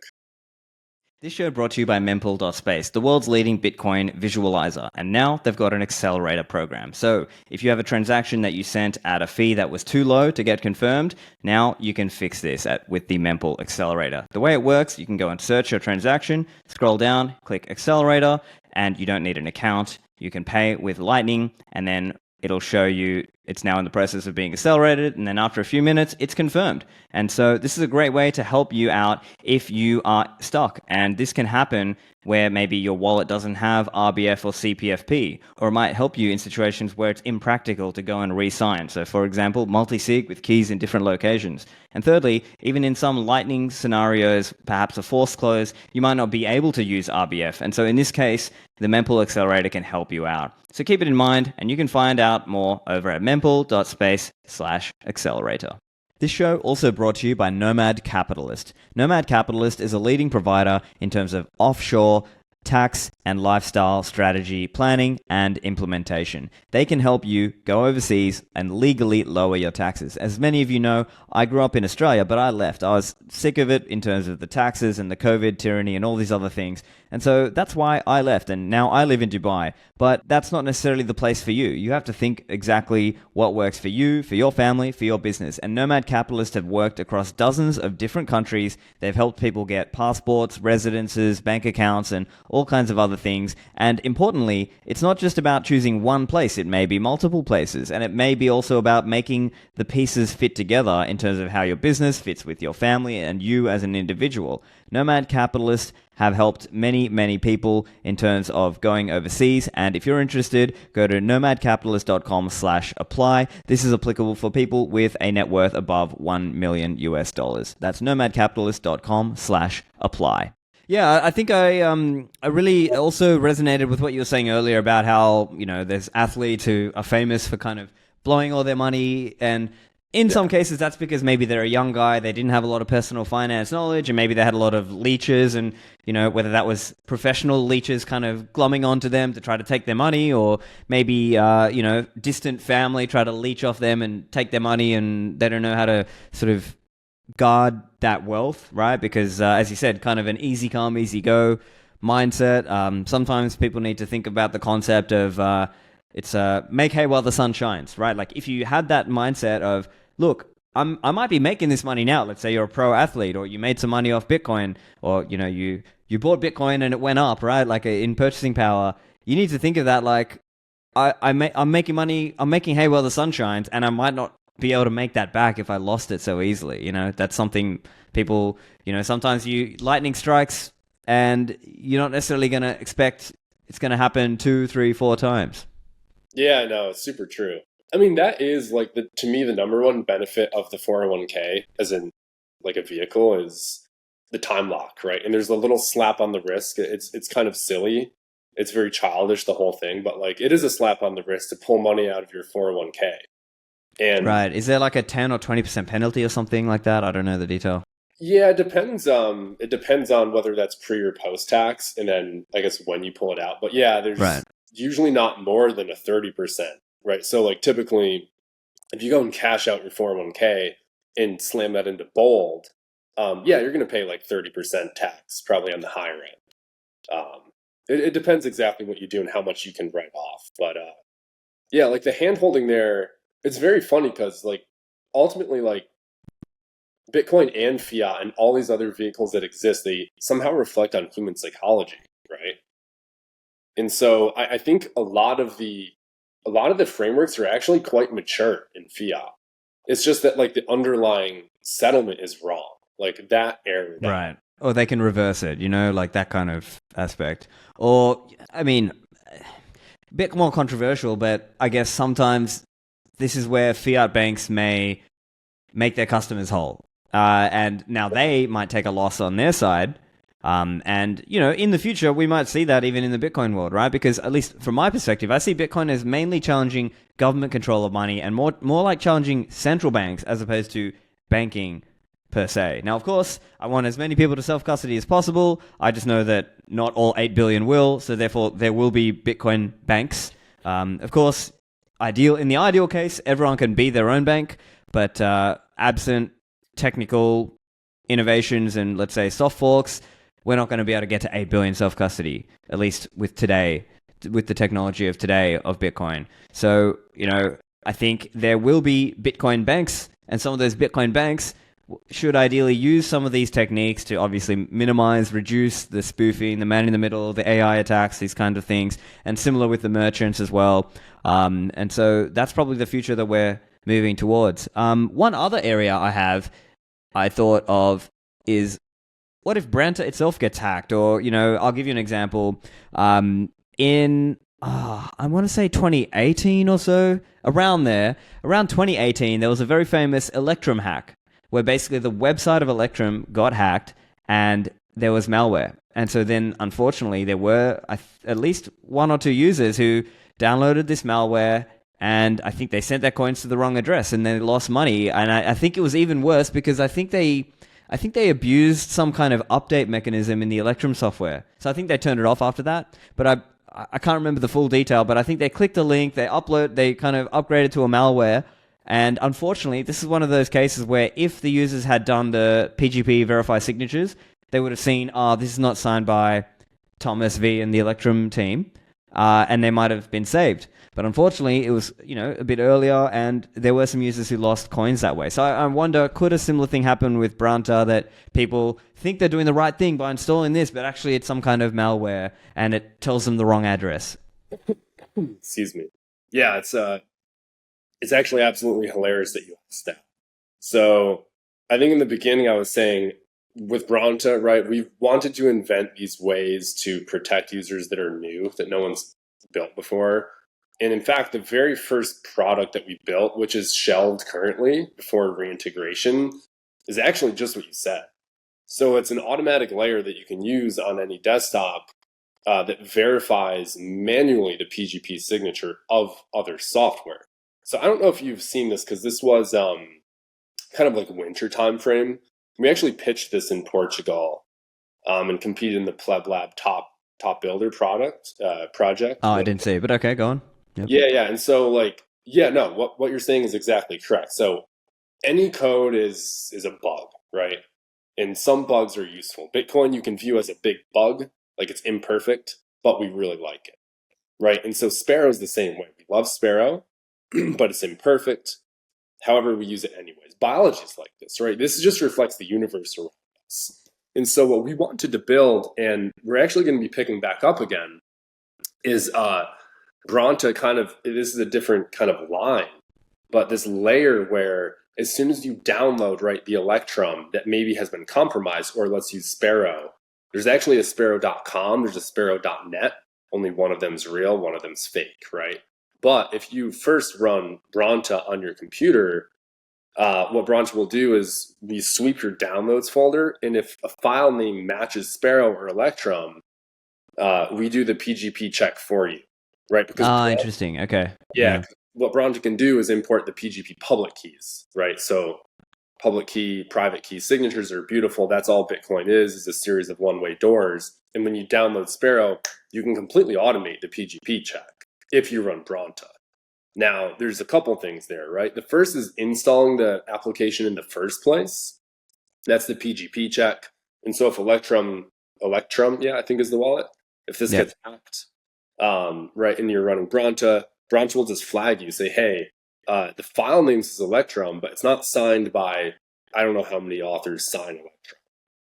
[SPEAKER 1] This show brought to you by Mempool.space, the world's leading Bitcoin visualizer. And now they've got an accelerator program. So if you have a transaction that you sent at a fee that was too low to get confirmed, now you can fix this with the Mempool accelerator. The way it works, you can go and search your transaction, scroll down, click accelerator, and you don't need an account. You can pay with Lightning, and then it'll show you it's now in the process of being accelerated, and then after a few minutes, it's confirmed. And so this is a great way to help you out if you are stuck. And this can happen where maybe your wallet doesn't have RBF or CPFP, or it might help you in situations where it's impractical to go and re-sign. So for example, multi-sig with keys in different locations. And thirdly, even in some lightning scenarios, perhaps a forced close, you might not be able to use RBF. And so in this case, the mempool accelerator can help you out. So keep it in mind, and you can find out more over at mempool.space/accelerator. This show also brought to you by Nomad Capitalist. Nomad Capitalist is a leading provider in terms of offshore tax and lifestyle strategy planning and implementation. They can help you go overseas and legally lower your taxes. As many of you know, I grew up in Australia, but I left. I was sick of it in terms of the taxes and the COVID tyranny and all these other things. And so that's why I left, and now I live in Dubai. But that's not necessarily the place for you. You have to think exactly what works for you, for your family, for your business. And Nomad Capitalists have worked across dozens of different countries. They've helped people get passports, residences, bank accounts, and all kinds of other things. And importantly, it's not just about choosing one place. It may be multiple places. And it may be also about making the pieces fit together in terms of how your business fits with your family and you as an individual. Nomad Capitalists have helped many people in terms of going overseas. And if you're interested, go to nomadcapitalist.com/apply. This is applicable for people with a net worth above $1 million. That's nomadcapitalist.com/apply. Yeah, I think I really also resonated with what you were saying earlier about how, there's athletes who are famous for kind of blowing all their money, and in some cases, that's because maybe they're a young guy, they didn't have a lot of personal finance knowledge, and maybe they had a lot of leeches, and, whether that was professional leeches kind of glumming onto them to try to take their money, or maybe, distant family try to leech off them and take their money, and they don't know how to sort of guard that wealth, right? Because, as you said, kind of an easy come, easy go mindset. Sometimes people need to think about the concept of... It's make hay while the sun shines, right? Like if you had that mindset of, look, I might be making this money now. Let's say you're a pro athlete, or you made some money off Bitcoin, or you bought Bitcoin and it went up, right? Like in purchasing power, you need to think of that like I'm making money, I'm making hay while the sun shines, and I might not be able to make that back if I lost it so easily. That's something people, sometimes lightning strikes, and you're not necessarily going to expect it's going to happen 2, 3, 4 times.
[SPEAKER 2] Yeah, no, it's super true. I mean, that is like to me, the number one benefit of the 401k as in like a vehicle is the time lock, right? And there's a little slap on the wrist. It's kind of silly. It's very childish, the whole thing, but like it is a slap on the wrist to pull money out of your 401k. And
[SPEAKER 1] right. Is there like a 10 or 20% penalty or something like that? I don't know the detail.
[SPEAKER 2] Yeah, it depends. It depends on whether that's pre or post tax, and then I guess when you pull it out. But yeah, there's usually not more than a 30%, right? So like typically, if you go and cash out your 401k and slam that into Bold, yeah, you're going to pay like 30% tax, probably on the higher end. It depends exactly what you do and how much you can write off. But yeah, like the hand holding there, it's very funny because like ultimately like Bitcoin and fiat and all these other vehicles that exist, they somehow reflect on human psychology, right? And so I think a lot of the frameworks are actually quite mature in fiat. It's just that like the underlying settlement is wrong, like that error.
[SPEAKER 1] Right. Or they can reverse it, like that kind of aspect. Or, I mean, a bit more controversial, but I guess sometimes this is where fiat banks may make their customers whole. And now they might take a loss on their side. And, in the future, we might see that even in the Bitcoin world, right? Because at least from my perspective, I see Bitcoin as mainly challenging government control of money and more like challenging central banks as opposed to banking per se. Now, of course, I want as many people to self-custody as possible. I just know that not all 8 billion will, so therefore there will be Bitcoin banks. Of course, in the ideal case, everyone can be their own bank, but absent technical innovations and, let's say, soft forks, we're not going to be able to get to 8 billion self-custody, at least with the technology of today of Bitcoin. So, I think there will be Bitcoin banks, and some of those Bitcoin banks should ideally use some of these techniques to obviously minimize, reduce the spoofing, the man in the middle, the AI attacks, these kind of things, and similar with the merchants as well. And so that's probably the future that we're moving towards. One other area I thought of is, what if Branta itself gets hacked? Or, I'll give you an example. In I want to say 2018 or so, around 2018, there was a very famous Electrum hack, where basically the website of Electrum got hacked and there was malware. And so then, unfortunately, there were at least one or two users who downloaded this malware, and I think they sent their coins to the wrong address and they lost money. And I think it was even worse because I think they abused some kind of update mechanism in the Electrum software. So I think they turned it off after that. But I can't remember the full detail, but I think they clicked a link, they kind of upgraded to a malware. And unfortunately, this is one of those cases where if the users had done the PGP verify signatures, they would have seen, this is not signed by Thomas V and the Electrum team, and they might have been saved. But unfortunately, it was a bit earlier, and there were some users who lost coins that way. So I wonder, could a similar thing happen with Branta, that people think they're doing the right thing by installing this, but actually it's some kind of malware and it tells them the wrong address?
[SPEAKER 2] Excuse me. Yeah, it's actually absolutely hilarious that you asked that. So I think in the beginning I was saying with Branta, right, we wanted to invent these ways to protect users that are new, that no one's built before. And in fact, the very first product that we built, which is shelved currently before reintegration, is actually just what you said. So it's an automatic layer that you can use on any desktop that verifies manually the PGP signature of other software. So I don't know if you've seen this, because this was kind of like winter time frame. We actually pitched this in Portugal and competed in the Pleb Lab top builder project.
[SPEAKER 1] Oh, I didn't see it, but okay, go on. Yep.
[SPEAKER 2] Yeah. And so what you're saying is exactly correct. So any code is a bug, right? And some bugs are useful. Bitcoin you can view as a big bug, like it's imperfect, but we really like it, right? And so Sparrow's the same way. We love Sparrow, but it's imperfect. However, we use it anyways. Biology is like this, right? This just reflects the universe around us. And so what we wanted to build, and we're actually going to be picking back up again, is Branta this is a different kind of line, but this layer where as soon as you download, right, the Electrum that maybe has been compromised, or let's use Sparrow, there's actually a Sparrow.com, there's a Sparrow.net, only one of them's real, one of them's fake, right? But if you first run Branta on your computer, what Branta will do is we sweep your downloads folder, and if a file name matches Sparrow or Electrum, we do the PGP check for you, right? Because
[SPEAKER 1] interesting. Okay.
[SPEAKER 2] Yeah. What Branta can do is import the PGP public keys, right? So public key, private key signatures are beautiful. That's all Bitcoin is a series of one-way doors. And when you download Sparrow, you can completely automate the PGP check if you run Branta. Now, there's a couple things there, right? The first is installing the application in the first place. That's the PGP check. And so if Electrum, I think is the wallet. If this gets hacked, right, and you're running Branta will just flag you, say, hey, the file name is Electrum, but it's not signed by, I don't know how many authors sign Electrum,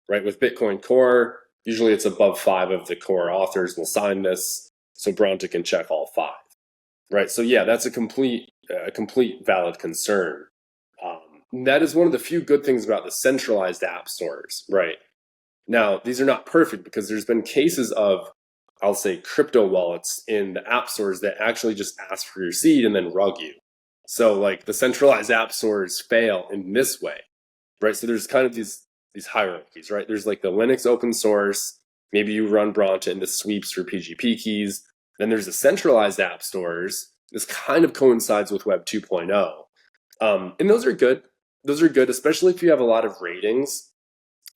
[SPEAKER 2] right? With Bitcoin Core, usually it's above 5 of the core authors will sign this, so Branta can check all 5, right? So yeah, that's a complete valid concern. That is one of the few good things about the centralized app stores, right? Now, these are not perfect because there's been cases of, I'll say, crypto wallets in the app stores that actually just ask for your seed and then rug you. So like the centralized app stores fail in this way, right? So there's kind of these hierarchies, right? There's like the Linux open source, maybe you run Branta and this sweeps for PGP keys. Then there's the centralized app stores. This kind of coincides with Web 2.0. And those are good. Those are good, especially if you have a lot of ratings.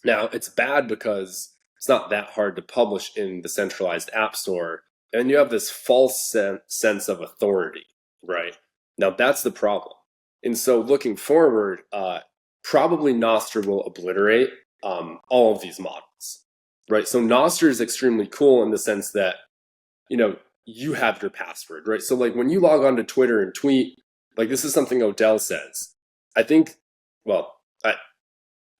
[SPEAKER 2] Now, it's bad because it's not that hard to publish in the centralized app store. And you have this false sense of authority, right? Now, that's the problem. And so looking forward, probably Nostr will obliterate all of these models, right? So Nostr is extremely cool in the sense that, you have your password, right? So like when you log on to Twitter and tweet, like this is something Odell says. I think,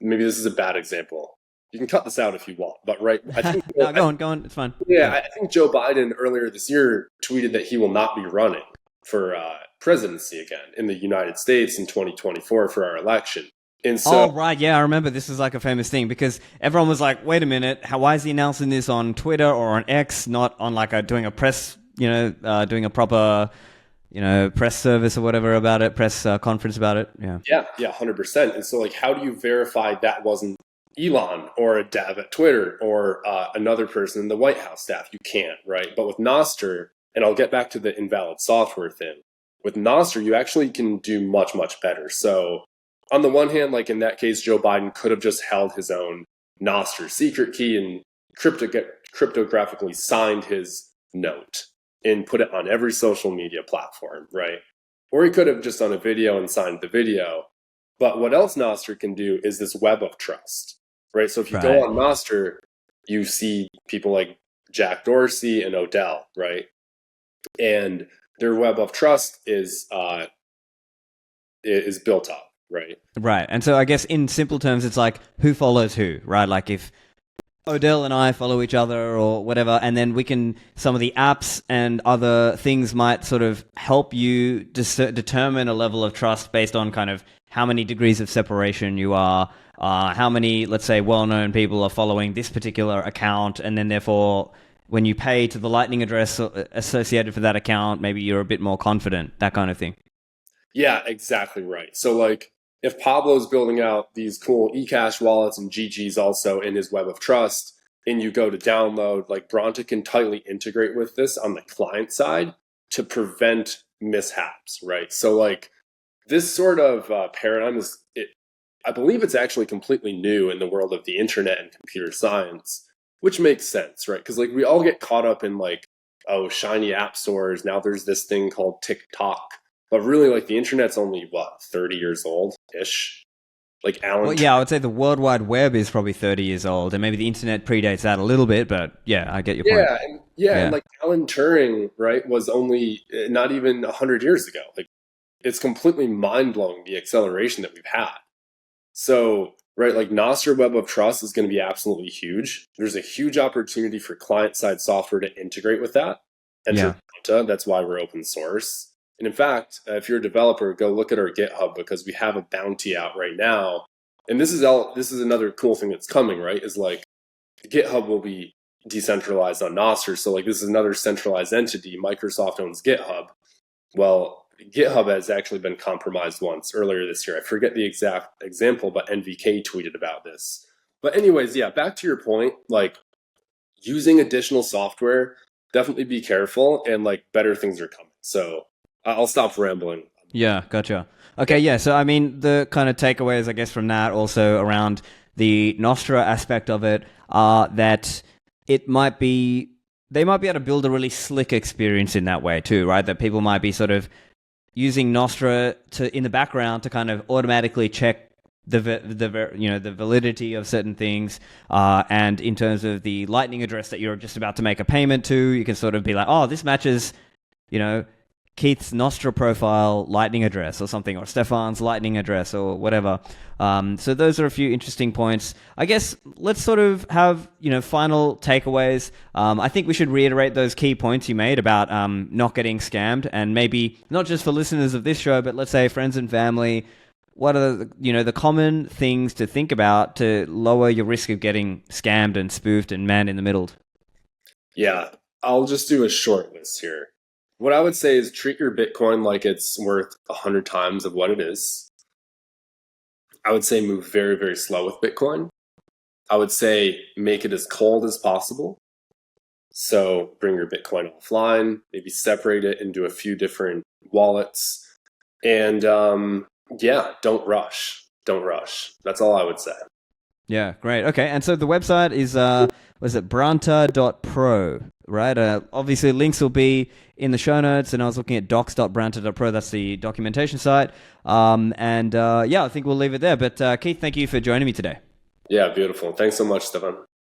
[SPEAKER 2] maybe this is a bad example. You can cut this out if you want, but right, I think
[SPEAKER 1] No, go on. It's fine.
[SPEAKER 2] yeah, I think Joe Biden earlier this year tweeted that he will not be running for presidency again in the United States in 2024 for our election. And so,
[SPEAKER 1] Oh, right. Yeah, I remember this is like a famous thing because everyone was like, wait a minute, why is he announcing this on Twitter or on X, not on like doing a press, doing a proper, press service or whatever about it, press conference about it? Yeah.
[SPEAKER 2] yeah, 100%. And so, like, how do you verify that wasn't Elon or a dev at Twitter or another person in the White House staff? You can't, right? But with Nostr, and I'll get back to the invalid software thing, with Nostr, you actually can do much, much better. So on the one hand, like in that case, Joe Biden could have just held his own Nostr secret key and cryptographically signed his note and put it on every social media platform, right? Or he could have just done a video and signed the video. But what else Nostr can do is this web of trust. Right. So if you go on Nostr, you see people like Jack Dorsey and Odell, right? And their web of trust is built up, right?
[SPEAKER 1] Right. And so I guess in simple terms, it's like who follows who, right? Like if Odell and I follow each other or whatever, and then some of the apps and other things might sort of help you determine a level of trust based on kind of how many degrees of separation you are, how many, let's say, well-known people are following this particular account, and then therefore when you pay to the lightning address associated for that account, maybe you're a bit more confident, that kind of thing.
[SPEAKER 2] Yeah, exactly right. So like if Pablo's building out these cool eCash wallets and GG's also in his web of trust, and you go to download, like Branta can tightly integrate with this on the client side to prevent mishaps, right? So like this sort of paradigm I believe it's actually completely new in the world of the internet and computer science, which makes sense, right? Because like we all get caught up in like, oh, shiny app stores. Now there's this thing called TikTok. But really, like the internet's only, 30 years old-ish? Like Alan.
[SPEAKER 1] Well, yeah, I would say the World Wide Web is probably 30 years old, and maybe the internet predates that a little bit, but yeah, I get your point.
[SPEAKER 2] And like Alan Turing, right, was only not even 100 years ago. Like it's completely mind-blowing the acceleration that we've had. So, right, like Nostr Web of Trust is going to be absolutely huge. There's a huge opportunity for client-side software to integrate with that. Enter Branta, that's why we're open source. And in fact, if you're a developer, go look at our GitHub because we have a bounty out right now. And this is another cool thing that's coming, right? Is like GitHub will be decentralized on Nostr. So like this is another centralized entity. Microsoft owns GitHub. Well, GitHub has actually been compromised once earlier this year. I forget the exact example, but NVK tweeted about this. But anyways, yeah, back to your point, like using additional software, definitely be careful and like better things are coming. So I'll stop rambling.
[SPEAKER 1] Yeah, gotcha. Okay, yeah, so I mean, the kind of takeaways, I guess, from that also around the Nostra aspect of it are that they might be able to build a really slick experience in that way too, right? That people might be sort of using Nostra in the background to kind of automatically check the validity of certain things, and in terms of the lightning address that you're just about to make a payment to, you can sort of be like, oh, this matches, Keith's Nostra profile lightning address or something, or Stefan's lightning address or whatever. So those are a few interesting points. I guess let's sort of have, final takeaways. I think we should reiterate those key points you made about not getting scammed, and maybe not just for listeners of this show, but let's say friends and family. What are the common things to think about to lower your risk of getting scammed and spoofed and man in the middle?
[SPEAKER 2] Yeah, I'll just do a short list here. What I would say is treat your Bitcoin like it's worth 100 times of what it is. I would say move very, very slow with Bitcoin. I would say make it as cold as possible. So bring your Bitcoin offline, maybe separate it into a few different wallets. And don't rush. Don't rush. That's all I would say.
[SPEAKER 1] Yeah, great. Okay, and so the website is, was it branta.pro, right? Obviously, links will be in the show notes, and I was looking at docs.branta.pro. That's the documentation site. I think we'll leave it there. But Keith, thank you for joining me today.
[SPEAKER 2] Yeah, beautiful. Thanks so much, Stefan.